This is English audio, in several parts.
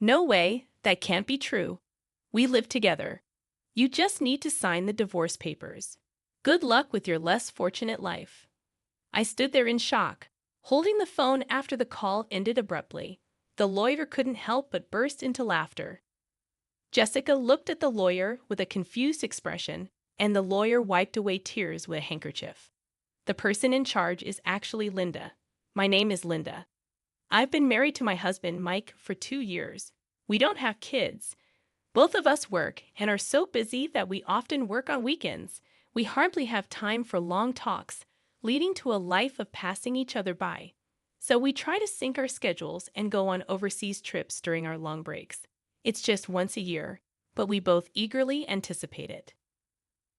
No way, that can't be true. We live together. You just need to sign the divorce papers. Good luck with your less fortunate life. I stood there in shock, holding the phone after the call ended abruptly. The lawyer couldn't help but burst into laughter. Jessica looked at the lawyer with a confused expression, and the lawyer wiped away tears with a handkerchief. The person in charge is actually Linda. My name is Linda. I've been married to my husband, Mike, for 2 years. We don't have kids. Both of us work and are so busy that we often work on weekends. We hardly have time for long talks, leading to a life of passing each other by. So we try to sync our schedules and go on overseas trips during our long breaks. It's just once a year, but we both eagerly anticipate it.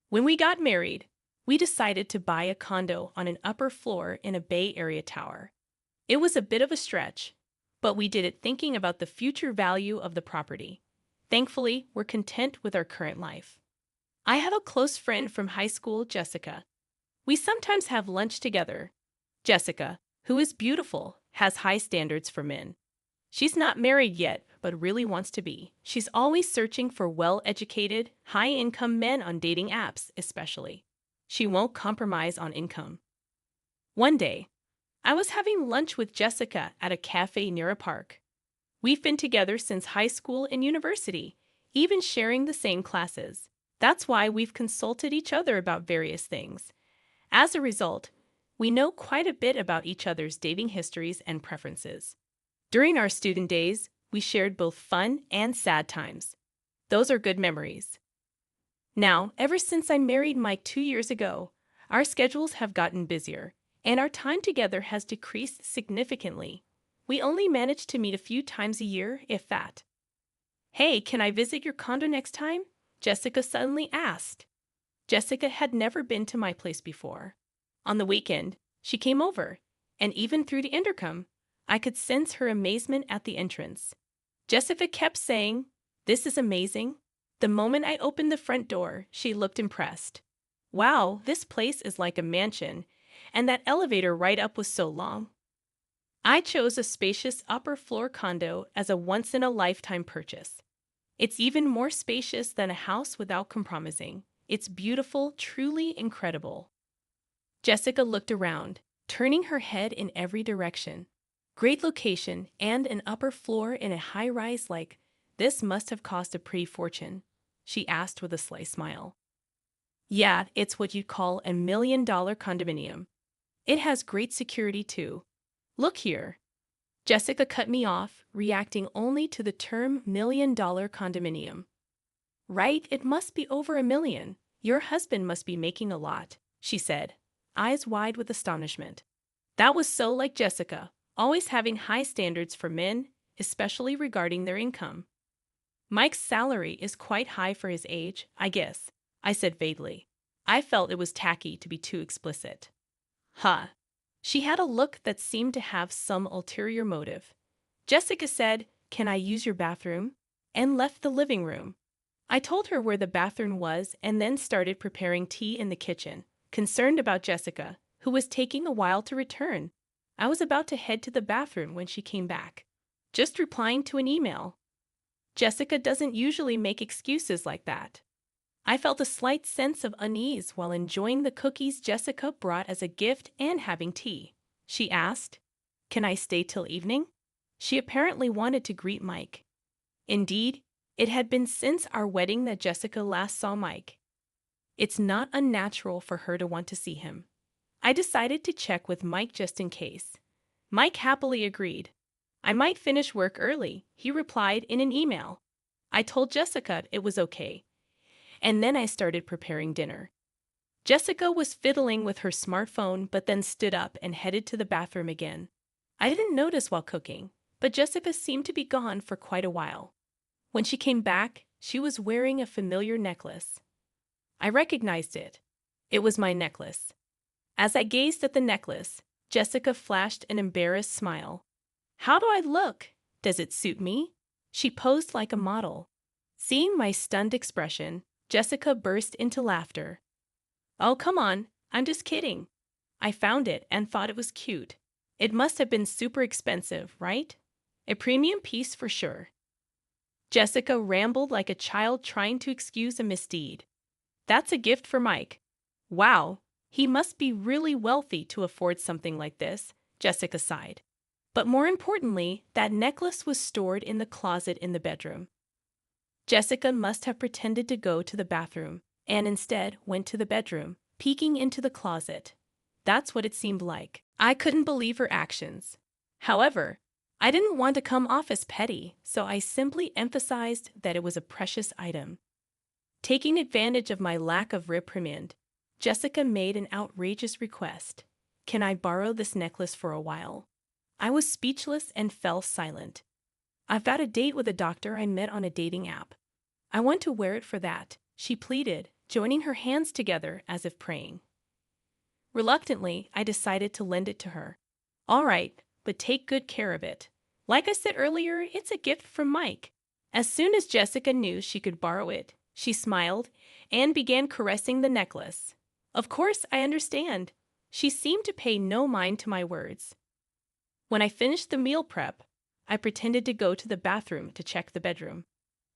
When we got married, we decided to buy a condo on an upper floor in a Bay Area tower. It was a bit of a stretch, but we did it thinking about the future value of the property. Thankfully, we're content with our current life. I have a close friend from high school, Jessica. We sometimes have lunch together. Jessica, who is beautiful, has high standards for men. She's not married yet, but really wants to be. She's always searching for well-educated, high-income men on dating apps, especially. She won't compromise on income. One day, I was having lunch with Jessica at a cafe near a park. We've been together since high school and university, even sharing the same classes. That's why we've consulted each other about various things. As a result, we know quite a bit about each other's dating histories and preferences. During our student days, we shared both fun and sad times. Those are good memories. Now, ever since I married Mike 2 years ago, our schedules have gotten busier, and our time together has decreased significantly. We only manage to meet a few times a year, if that. Hey, can I visit your condo next time? Jessica suddenly asked. Jessica had never been to my place before. On the weekend, she came over, and even through the intercom, I could sense her amazement at the entrance. Jessica kept saying, "This is amazing." The moment I opened the front door, she looked impressed. "Wow, this place is like a mansion, and that elevator right up was so long." I chose a spacious upper-floor condo as a once-in-a-lifetime purchase. It's even more spacious than a house without compromising. It's beautiful, truly incredible. Jessica looked around, turning her head in every direction. Great location and an upper floor in a high-rise like this must have cost a pretty fortune, she asked with a sly smile. Yeah, it's what you'd call a $1 million condominium. It has great security too. Look here. Jessica cut me off, reacting only to the term $1 million condominium. Right, it must be over $1 million. Your husband must be making a lot, she said, eyes wide with astonishment. That was so like Jessica, always having high standards for men, especially regarding their income. Mike's salary is quite high for his age, I guess, I said vaguely. I felt it was tacky to be too explicit. Huh. She had a look that seemed to have some ulterior motive. Jessica said, "Can I use your bathroom?" and left the living room. I told her where the bathroom was and then started preparing tea in the kitchen, concerned about Jessica, who was taking a while to return. I was about to head to the bathroom when she came back, just replying to an email. Jessica doesn't usually make excuses like that. I felt a slight sense of unease while enjoying the cookies Jessica brought as a gift and having tea. She asked, "Can I stay till evening?" She apparently wanted to greet Mike. Indeed, it had been since our wedding that Jessica last saw Mike. It's not unnatural for her to want to see him. I decided to check with Mike just in case. Mike happily agreed. "I might finish work early," he replied in an email. I told Jessica it was okay, and then I started preparing dinner. Jessica was fiddling with her smartphone but then stood up and headed to the bathroom again. I didn't notice while cooking, but Jessica seemed to be gone for quite a while. When she came back, she was wearing a familiar necklace. I recognized it. It was my necklace. As I gazed at the necklace, Jessica flashed an embarrassed smile. "How do I look? Does it suit me?" She posed like a model. Seeing my stunned expression, Jessica burst into laughter. "Oh, come on, I'm just kidding. I found it and thought it was cute. It must have been super expensive, right? A premium piece for sure." Jessica rambled like a child trying to excuse a misdeed. That's a gift for Mike. Wow, he must be really wealthy to afford something like this, Jessica sighed. But more importantly, that necklace was stored in the closet in the bedroom. Jessica must have pretended to go to the bathroom, and instead went to the bedroom, peeking into the closet. That's what it seemed like. I couldn't believe her actions. However, I didn't want to come off as petty, so I simply emphasized that it was a precious item. Taking advantage of my lack of reprimand, Jessica made an outrageous request. Can I borrow this necklace for a while? I was speechless and fell silent. I've got a date with a doctor I met on a dating app. I want to wear it for that, she pleaded, joining her hands together as if praying. Reluctantly, I decided to lend it to her. All right, but take good care of it. Like I said earlier, it's a gift from Mike. As soon as Jessica knew she could borrow it, she smiled and began caressing the necklace. Of course, I understand. She seemed to pay no mind to my words. When I finished the meal prep, I pretended to go to the bathroom to check the bedroom.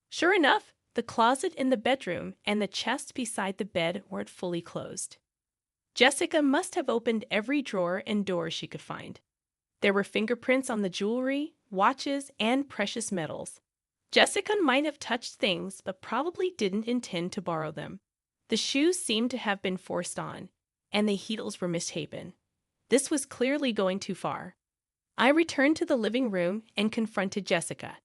Sure enough, the closet in the bedroom and the chest beside the bed weren't fully closed. Jessica must have opened every drawer and door she could find. There were fingerprints on the jewelry, watches, and precious metals. Jessica might have touched things, but probably didn't intend to borrow them. The shoes seemed to have been forced on, and the heels were misshapen. This was clearly going too far. I returned to the living room and confronted Jessica.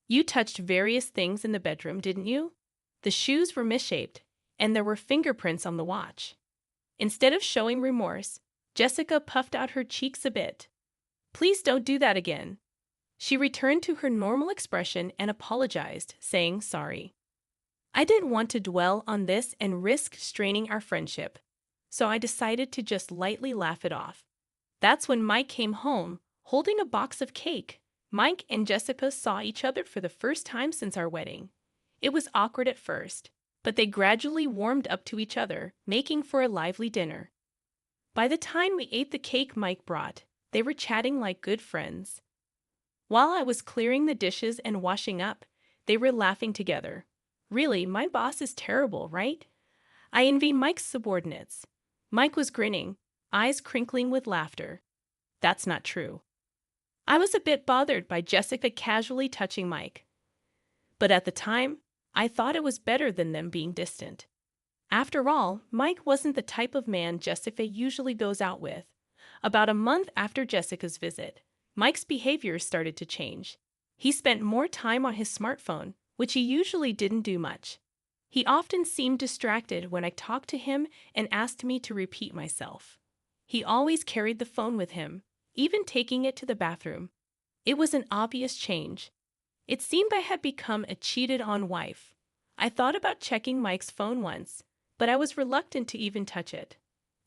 You touched various things in the bedroom, didn't you? The shoes were misshaped, and there were fingerprints on the watch. Instead of showing remorse, Jessica puffed out her cheeks a bit. Please don't do that again. She returned to her normal expression and apologized, saying sorry. I didn't want to dwell on this and risk straining our friendship, so I decided to just lightly laugh it off. That's when Mike came home, holding a box of cake. Mike and Jessica saw each other for the first time since our wedding. It was awkward at first, but they gradually warmed up to each other, making for a lively dinner. By the time we ate the cake Mike brought, they were chatting like good friends. While I was clearing the dishes and washing up, they were laughing together. Really, my boss is terrible, right? I envy Mike's subordinates. Mike was grinning, eyes crinkling with laughter. That's not true. I was a bit bothered by Jessica casually touching Mike. But at the time, I thought it was better than them being distant. After all, Mike wasn't the type of man Jessica usually goes out with. About a month after Jessica's visit, Mike's behavior started to change. He spent more time on his smartphone, which he usually didn't do much. He often seemed distracted when I talked to him and asked me to repeat myself. He always carried the phone with him, even taking it to the bathroom. It was an obvious change. It seemed I had become a cheated-on wife. I thought about checking Mike's phone once, but I was reluctant to even touch it.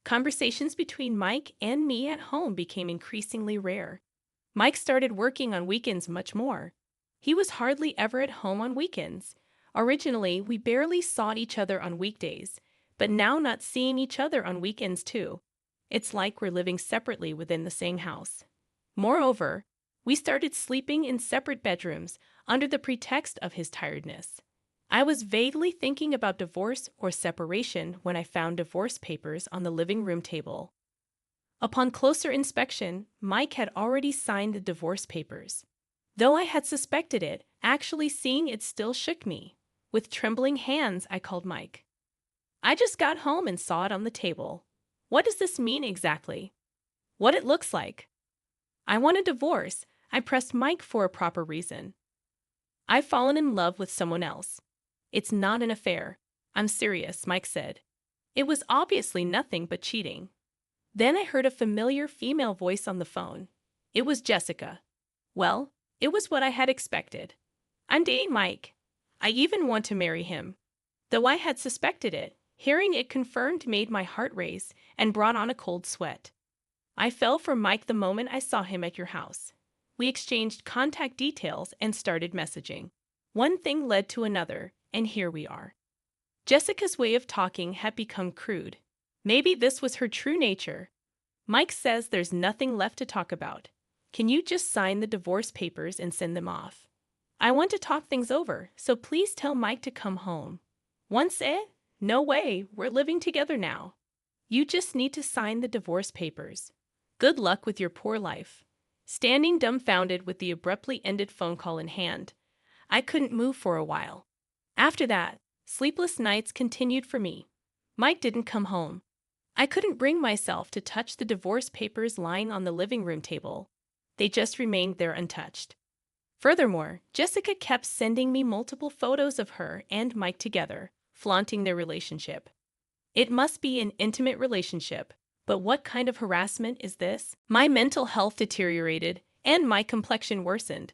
Conversations between Mike and me at home became increasingly rare. Mike started working on weekends much more. He was hardly ever at home on weekends. Originally, we barely saw each other on weekdays, but now not seeing each other on weekends too. It's like we're living separately within the same house. Moreover, we started sleeping in separate bedrooms under the pretext of his tiredness. I was vaguely thinking about divorce or separation when I found divorce papers on the living room table. Upon closer inspection, Mike had already signed the divorce papers. Though I had suspected it, actually seeing it still shook me. With trembling hands, I called Mike. I just got home and saw it on the table. What does this mean exactly? What it looks like? I want a divorce. I pressed Mike for a proper reason. I've fallen in love with someone else. It's not an affair. I'm serious, Mike said. It was obviously nothing but cheating. Then I heard a familiar female voice on the phone. It was Jessica. Well, it was what I had expected. I'm dating Mike. I even want to marry him. Though I had suspected it, hearing it confirmed made my heart race and brought on a cold sweat. I fell for Mike the moment I saw him at your house. We exchanged contact details and started messaging. One thing led to another, and here we are. Jessica's way of talking had become crude. Maybe this was her true nature. Mike says there's nothing left to talk about. Can you just sign the divorce papers and send them off? I want to talk things over, so please tell Mike to come home. Once No way, we're living together now. You just need to sign the divorce papers. Good luck with your poor life. Standing dumbfounded with the abruptly ended phone call in hand, I couldn't move for a while. After that, sleepless nights continued for me. Mike didn't come home. I couldn't bring myself to touch the divorce papers lying on the living room table. They just remained there untouched. Furthermore, Jessica kept sending me multiple photos of her and Mike together, flaunting their relationship. It must be an intimate relationship, but what kind of harassment is this? My mental health deteriorated, and my complexion worsened.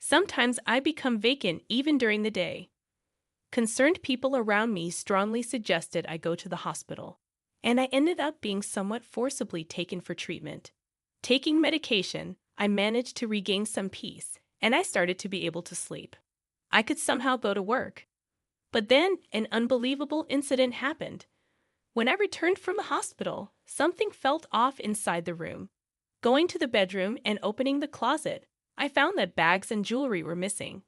Sometimes I become vacant even during the day. Concerned people around me strongly suggested I go to the hospital, and I ended up being somewhat forcibly taken for treatment. Taking medication, I managed to regain some peace, and I started to be able to sleep. I could somehow go to work. But then an unbelievable incident happened. When I returned from the hospital, something felt off inside the room. Going to the bedroom and opening the closet, I found that bags and jewelry were missing.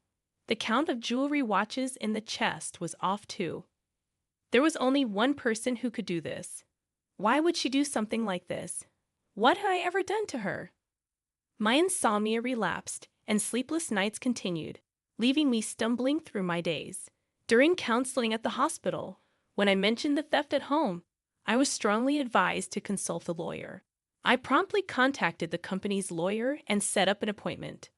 The count of jewelry watches in the chest was off too. There was only one person who could do this. Why would she do something like this? What had I ever done to her? My insomnia relapsed, and sleepless nights continued, leaving me stumbling through my days. During counseling at the hospital, when I mentioned the theft at home, I was strongly advised to consult a lawyer. I promptly contacted the company's lawyer and set up an appointment.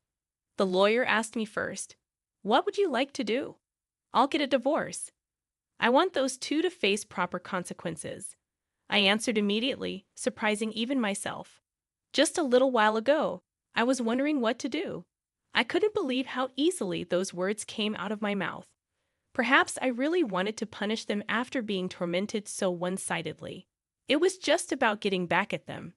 The lawyer asked me first, "What would you like to do?" "I'll get a divorce. I want those two to face proper consequences." I answered immediately, surprising even myself. Just a little while ago, I was wondering what to do. I couldn't believe how easily those words came out of my mouth. Perhaps I really wanted to punish them after being tormented so one-sidedly. It was just about getting back at them.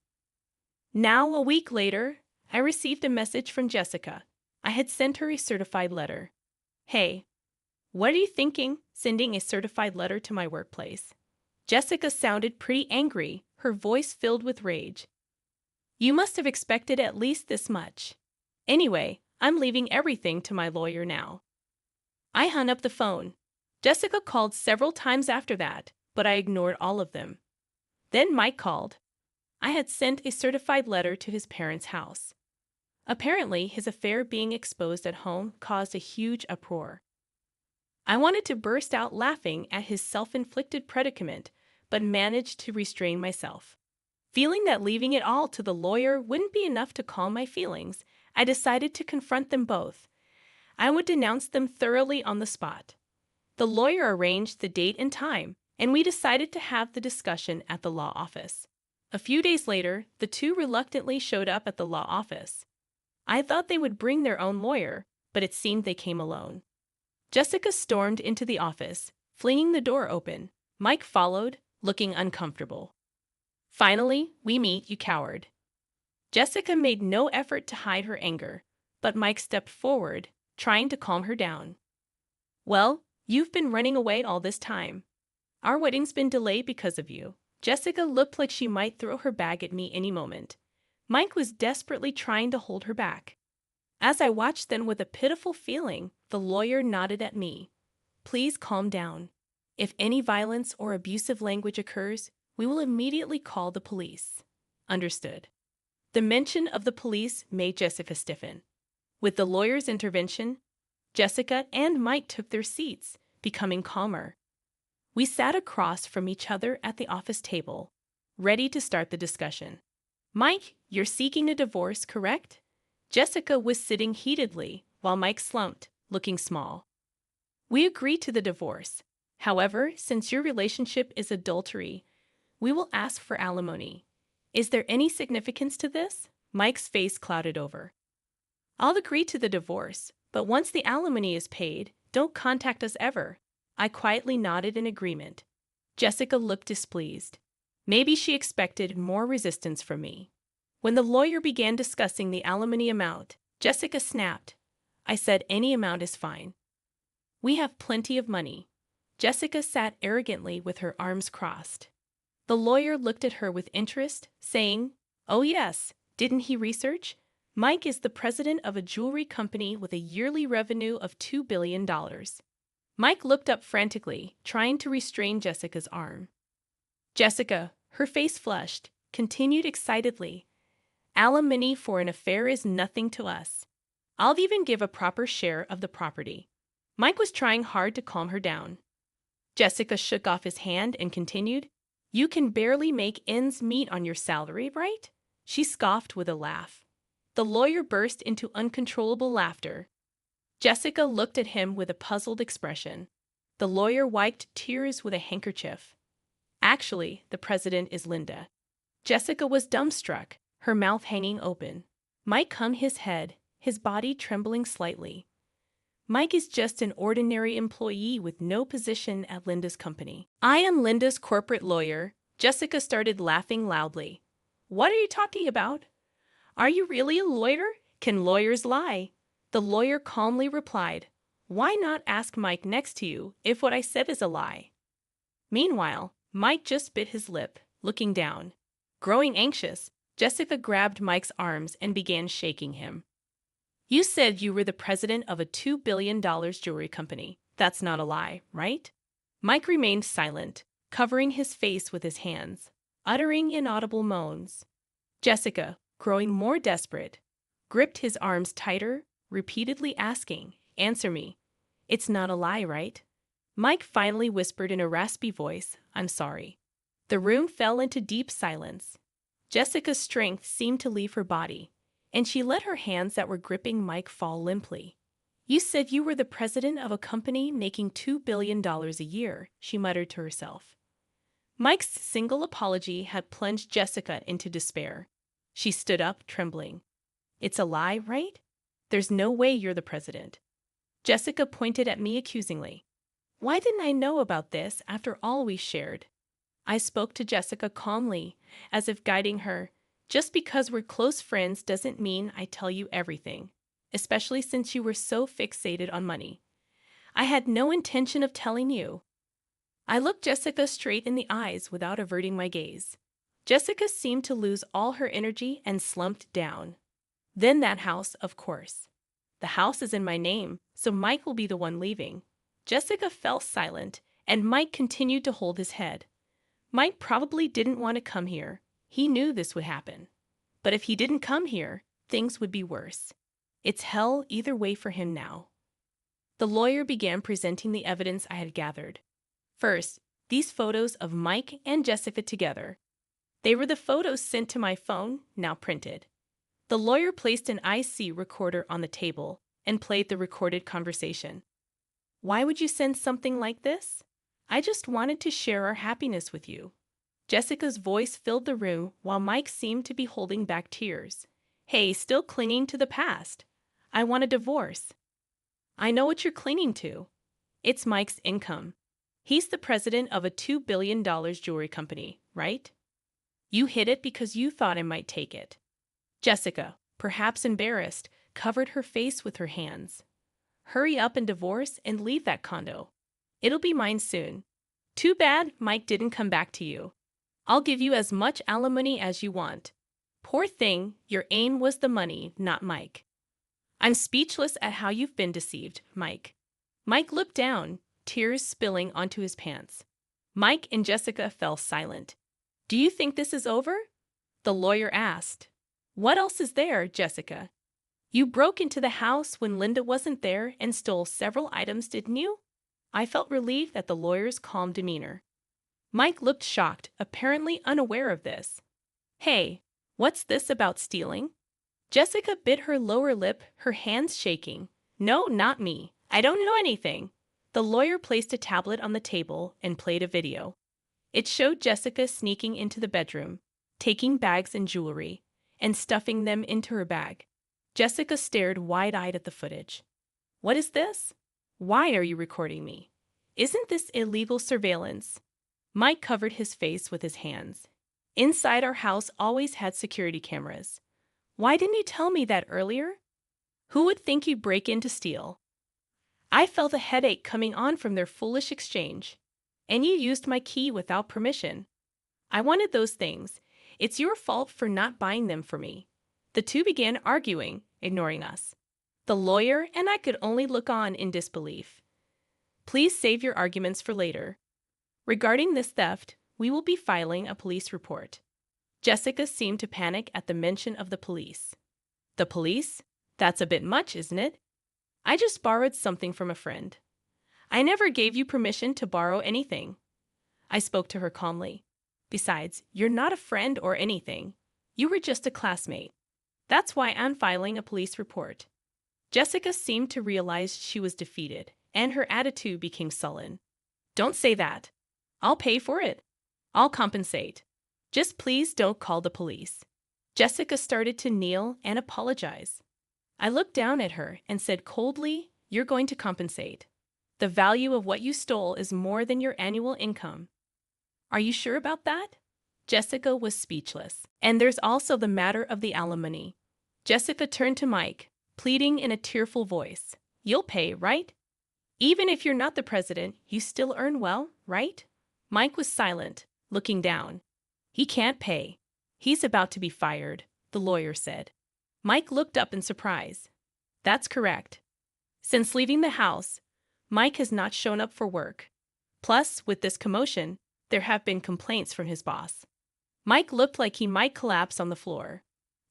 Now, a week later, I received a message from Jessica. I had sent her a certified letter. "Hey, what are you thinking, sending a certified letter to my workplace?" Jessica sounded pretty angry, her voice filled with rage. "You must have expected at least this much. Anyway, I'm leaving everything to my lawyer now." I hung up the phone. Jessica called several times after that, but I ignored all of them. Then Mike called. I had sent a certified letter to his parents' house. Apparently, his affair being exposed at home caused a huge uproar. I wanted to burst out laughing at his self-inflicted predicament, but managed to restrain myself. Feeling that leaving it all to the lawyer wouldn't be enough to calm my feelings, I decided to confront them both. I would denounce them thoroughly on the spot. The lawyer arranged the date and time, and we decided to have the discussion at the law office. A few days later, the two reluctantly showed up at the law office. I thought they would bring their own lawyer, but it seemed they came alone. Jessica stormed into the office, flinging the door open. Mike followed, looking uncomfortable. "Finally, we meet, you coward." Jessica made no effort to hide her anger, but Mike stepped forward, trying to calm her down. "Well, you've been running away all this time. Our wedding's been delayed because of you." Jessica looked like she might throw her bag at me any moment. Mike was desperately trying to hold her back. As I watched them with a pitiful feeling, the lawyer nodded at me. "Please calm down. If any violence or abusive language occurs, we will immediately call the police." "Understood." The mention of the police made Jessica stiffen. With the lawyer's intervention, Jessica and Mike took their seats, becoming calmer. We sat across from each other at the office table, ready to start the discussion. "Mike, you're seeking a divorce, correct?" Jessica was sitting heatedly, while Mike slumped, looking small. "We agree to the divorce. However, since your relationship is adultery, we will ask for alimony. Is there any significance to this?" Mike's face clouded over. "I'll agree to the divorce, but once the alimony is paid, don't contact us ever." I quietly nodded in agreement. Jessica looked displeased. Maybe she expected more resistance from me. When the lawyer began discussing the alimony amount, Jessica snapped. I said any amount is fine. "We have plenty of money." Jessica sat arrogantly with her arms crossed. The lawyer looked at her with interest, saying, "Oh yes, didn't he research? Mike is the president of a jewelry company with a yearly revenue of $2 billion. Mike looked up frantically, trying to restrain Jessica's arm. Jessica, her face flushed, continued excitedly. Alimony for an affair is nothing to us. I'll even give a proper share of the property. Mike was trying hard to calm her down. Jessica shook off his hand and continued, You can barely make ends meet on your salary, right? She scoffed with a laugh. The lawyer burst into uncontrollable laughter. Jessica looked at him with a puzzled expression. The lawyer wiped tears with a handkerchief. Actually, the president is Linda. Jessica was dumbstruck, her mouth hanging open. Mike hung his head, his body trembling slightly. Mike is just an ordinary employee with no position at Linda's company. I am Linda's corporate lawyer. Jessica started laughing loudly. What are you talking about? Are you really a lawyer? Can lawyers lie? The lawyer calmly replied, Why not ask Mike next to you if what I said is a lie? Meanwhile, Mike just bit his lip, looking down. Growing anxious, Jessica grabbed Mike's arms and began shaking him. You said you were the president of a $2 billion jewelry company. That's not a lie, right? Mike remained silent, covering his face with his hands, uttering inaudible moans. Jessica, growing more desperate, gripped his arms tighter, repeatedly asking, Answer me. It's not a lie, right? Mike finally whispered in a raspy voice, I'm sorry. The room fell into deep silence. Jessica's strength seemed to leave her body, and she let her hands that were gripping Mike fall limply. You said you were the president of a company making $2 billion a year, she muttered to herself. Mike's single apology had plunged Jessica into despair. She stood up, trembling. It's a lie, right? There's no way you're the president. Jessica pointed at me accusingly. Why didn't I know about this after all we shared? I spoke to Jessica calmly, as if guiding her. Just because we're close friends doesn't mean I tell you everything, especially since you were so fixated on money. I had no intention of telling you. I looked Jessica straight in the eyes without averting my gaze. Jessica seemed to lose all her energy and slumped down. Then that house, of course. The house is in my name, so Mike will be the one leaving. Jessica fell silent, and Mike continued to hold his head. Mike probably didn't want to come here. He knew this would happen. But if he didn't come here, things would be worse. It's hell either way for him now. The lawyer began presenting the evidence I had gathered. First, these photos of Mike and Jessica together. They were the photos sent to my phone, now printed. The lawyer placed an IC recorder on the table and played the recorded conversation. Why would you send something like this? I just wanted to share our happiness with you. Jessica's voice filled the room while Mike seemed to be holding back tears. Hey, still clinging to the past. I want a divorce. I know what you're clinging to. It's Mike's income. He's the president of a $2 billion jewelry company, right? You hid it because you thought I might take it. Jessica, perhaps embarrassed, covered her face with her hands. Hurry up and divorce and leave that condo. It'll be mine soon. Too bad Mike didn't come back to you. I'll give you as much alimony as you want. Poor thing, your aim was the money, not Mike. I'm speechless at how you've been deceived, Mike. Mike looked down, tears spilling onto his pants. Mike and Jessica fell silent. Do you think this is over? The lawyer asked. What else is there, Jessica? You broke into the house when Linda wasn't there and stole several items, didn't you? I felt relieved at the lawyer's calm demeanor. Mike looked shocked, apparently unaware of this. Hey, what's this about stealing? Jessica bit her lower lip, her hands shaking. No, not me. I don't know anything. The lawyer placed a tablet on the table and played a video. It showed Jessica sneaking into the bedroom, taking bags and jewelry, and stuffing them into her bag. Jessica stared wide-eyed at the footage. What is this? Why are you recording me? Isn't this illegal surveillance? Mike covered his face with his hands. Inside our house always had security cameras. Why didn't you tell me that earlier? Who would think you'd break in to steal? I felt a headache coming on from their foolish exchange. And you used my key without permission. I wanted those things. It's your fault for not buying them for me. The two began arguing, ignoring us. The lawyer and I could only look on in disbelief. Please save your arguments for later. Regarding this theft, we will be filing a police report. Jessica seemed to panic at the mention of the police. The police? That's a bit much, isn't it? I just borrowed something from a friend. I never gave you permission to borrow anything. I spoke to her calmly. Besides, you're not a friend or anything. You were just a classmate. That's why I'm filing a police report. Jessica seemed to realize she was defeated, and her attitude became sullen. Don't say that. I'll pay for it. I'll compensate. Just please don't call the police. Jessica started to kneel and apologize. I looked down at her and said coldly, "You're going to compensate. The value of what you stole is more than your annual income." Are you sure about that? Jessica was speechless. And there's also the matter of the alimony. Jessica turned to Mike, pleading in a tearful voice. You'll pay, right? Even if you're not the president, you still earn well, right? Mike was silent, looking down. He can't pay. He's about to be fired, the lawyer said. Mike looked up in surprise. That's correct. Since leaving the house, Mike has not shown up for work. Plus, with this commotion, there have been complaints from his boss. Mike looked like he might collapse on the floor.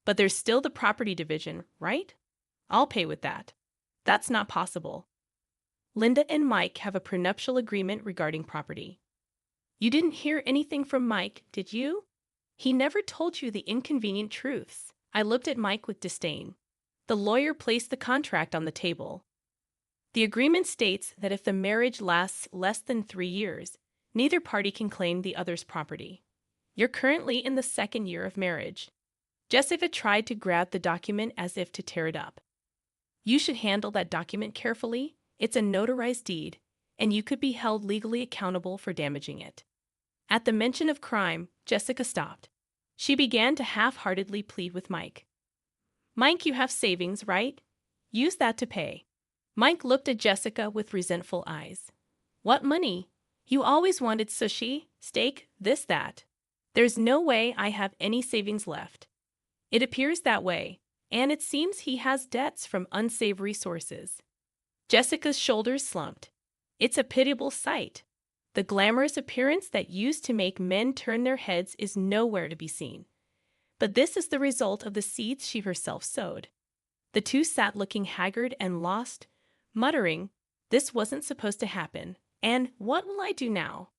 But there's still the property division, right? I'll pay with that. That's not possible. Linda and Mike have a prenuptial agreement regarding property. You didn't hear anything from Mike, did you? He never told you the inconvenient truths. I looked at Mike with disdain. The lawyer placed the contract on the table. The agreement states that if the marriage lasts less than 3 years, neither party can claim the other's property. You're currently in the 2nd year of marriage. Jessica tried to grab the document as if to tear it up. You should handle that document carefully. It's a notarized deed, and you could be held legally accountable for damaging it. At the mention of crime, Jessica stopped. She began to half-heartedly plead with Mike. Mike, you have savings, right? Use that to pay. Mike looked at Jessica with resentful eyes. What money? You always wanted sushi, steak, this, that. There's no way I have any savings left. It appears that way, and it seems he has debts from unsavory sources. Jessica's shoulders slumped. It's a pitiable sight. The glamorous appearance that used to make men turn their heads is nowhere to be seen. But this is the result of the seeds she herself sowed. The two sat looking haggard and lost, muttering, "This wasn't supposed to happen, and what will I do now?"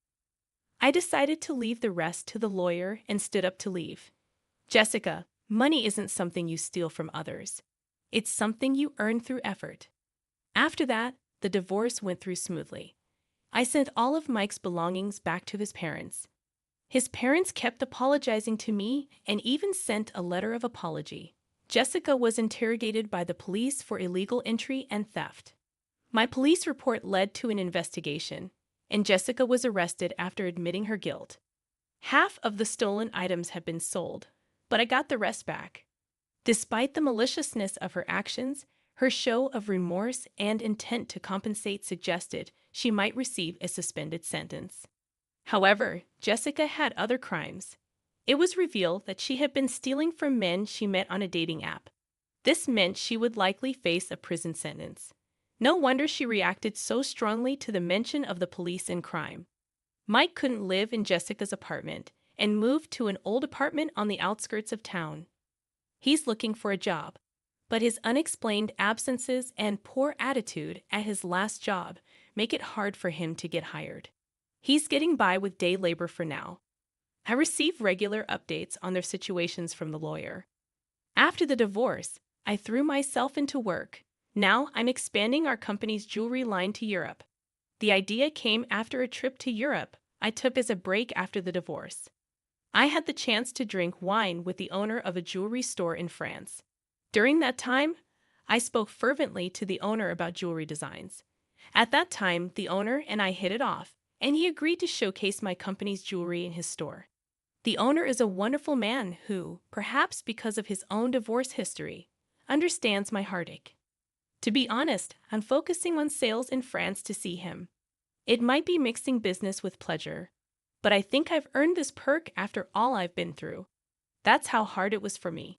I decided to leave the rest to the lawyer and stood up to leave. Jessica, money isn't something you steal from others. It's something you earn through effort. After that, the divorce went through smoothly. I sent all of Mike's belongings back to his parents. His parents kept apologizing to me and even sent a letter of apology. Jessica was interrogated by the police for illegal entry and theft. My police report led to an investigation, and Jessica was arrested after admitting her guilt. Half of the stolen items had been sold, but I got the rest back. Despite the maliciousness of her actions, her show of remorse and intent to compensate suggested she might receive a suspended sentence. However, Jessica had other crimes. It was revealed that she had been stealing from men she met on a dating app. This meant she would likely face a prison sentence. No wonder she reacted so strongly to the mention of the police and crime. Mike couldn't live in Jessica's apartment and moved to an old apartment on the outskirts of town. He's looking for a job, but his unexplained absences and poor attitude at his last job make it hard for him to get hired. He's getting by with day labor for now. I receive regular updates on their situations from the lawyer. After the divorce, I threw myself into work. Now I'm expanding our company's jewelry line to Europe. The idea came after a trip to Europe I took as a break after the divorce. I had the chance to drink wine with the owner of a jewelry store in France. During that time, I spoke fervently to the owner about jewelry designs. At that time, the owner and I hit it off, and he agreed to showcase my company's jewelry in his store. The owner is a wonderful man who, perhaps because of his own divorce history, understands my heartache. To be honest, I'm focusing on sales in France to see him. It might be mixing business with pleasure, but I think I've earned this perk after all I've been through. That's how hard it was for me.